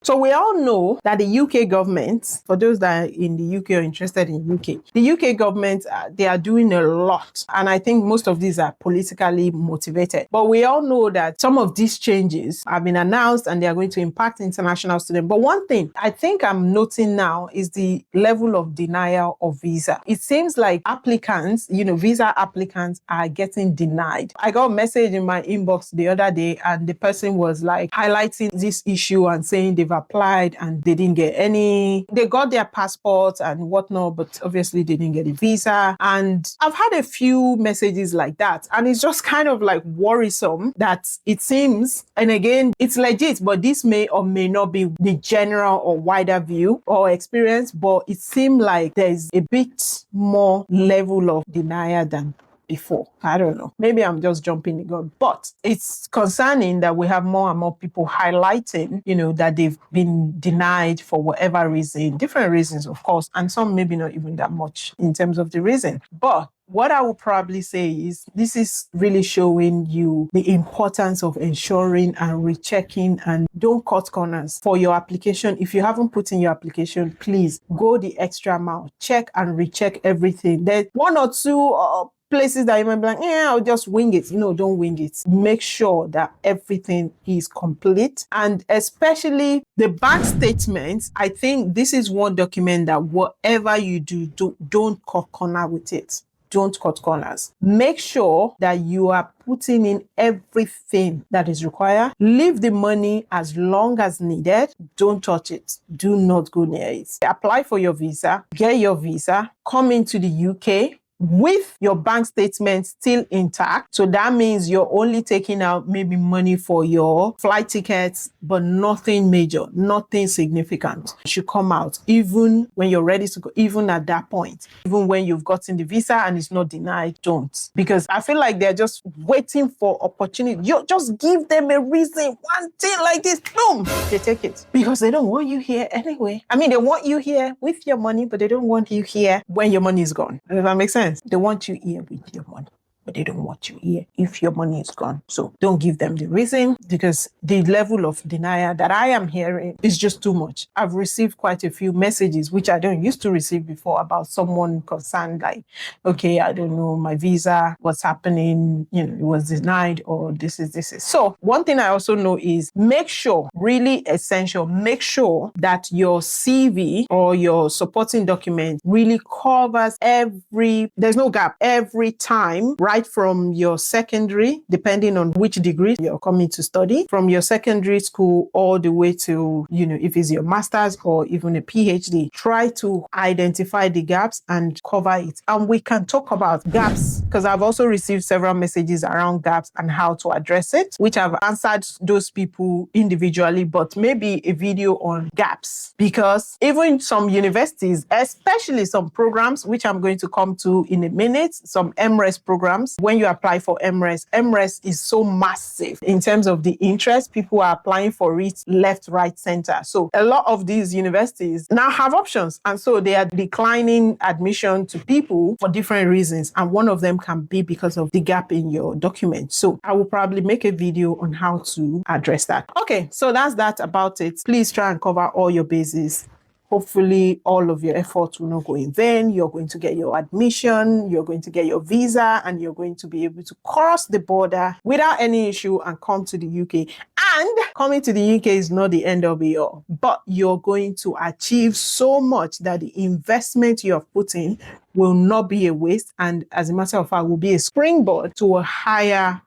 So we all know that the UK government, for those that are in the UK or interested in UK, the UK government, they are doing a lot. And I think most of these are politically motivated. But we all know that some of these changes have been announced and they are going to impact international students. But one thing I think I'm noting now is the level of denial of visa. It seems like applicants, visa applicants are getting denied. I got a message in my inbox the other day and the person was like highlighting this issue and saying they've applied and they didn't get any. They got their passport and whatnot, but obviously they didn't get a visa. And I've had a few messages like that. And it's just kind of like worrisome that it seems, and again, it's legit, but this may or may not be the general or wider view or experience, but it seems like there's a bit more level of denial than before. I don't know. Maybe I'm just jumping the gun, but it's concerning that we have more and more people highlighting, that they've been denied for whatever reason, different reasons, of course, and some maybe not even that much in terms of the reason. But what I would probably say is this is really showing you the importance of ensuring and rechecking and don't cut corners for your application. If you haven't put in your application, please go the extra mile, check and recheck everything. There's one or two places that you might be like, I'll just wing it. No, don't wing it. Make sure that everything is complete. And especially the bank statements, I think this is one document that whatever you do, don't cut corner with it. Don't cut corners. Make sure that you are putting in everything that is required. Leave the money as long as needed. Don't touch it. Do not go near it. Apply for your visa. Get your visa. Come into the UK with your bank statement still intact. So that means you're only taking out maybe money for your flight tickets, but nothing major, nothing significant should come out, even when you're ready to go, even at that point, even when you've gotten the visa and it's not denied, don't. Because I feel like they're just waiting for opportunity. You just give them a reason, one thing like this, boom, they take it. Because they don't want you here anyway. I mean, they want you here with your money, but they don't want you here when your money is gone. Does that make sense? They want you here with your money, but they don't want you here if your money is gone. So don't give them the reason, because the level of denial that I am hearing is just too much. I've received quite a few messages, which I don't used to receive before, about someone concerned like, okay, I don't know, my visa, what's happening, it was denied, or this is. So one thing I also know is make sure, really essential, make sure that your CV or your supporting document really covers there's no gap, every time, right from your secondary, depending on which degree you're coming to study, from your secondary school all the way to, if it's your master's or even a PhD, try to identify the gaps and cover it. And we can talk about gaps, because I've also received several messages around gaps and how to address it, which I've answered those people individually, but maybe a video on gaps, because even some universities, especially some programs, which I'm going to come to in a minute, some MRES programs, when you apply for MRES is so massive in terms of the interest. People are applying for it left, right, center. So a lot of these universities now have options. And so they are declining admission to people for different reasons. And one of them can be because of the gap in your document. So I will probably make a video on how to address that. Okay, so that's that about it. Please try and cover all your bases. Hopefully, all of your efforts will not go in vain. You're going to get your admission, you're going to get your visa, and you're going to be able to cross the border without any issue and come to the UK. And coming to the UK is not the end of it all, but you're going to achieve so much that the investment you have put in will not be a waste. And as a matter of fact, will be a springboard to a higher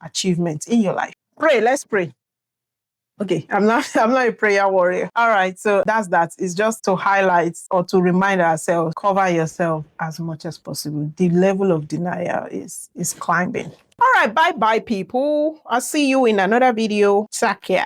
achievement in your life. Pray, let's pray. Okay, I'm not a prayer warrior. All right, so that's that. It's just to highlight or to remind ourselves, cover yourself as much as possible. The level of denial is climbing. All right, bye-bye, people. I'll see you in another video. Take care.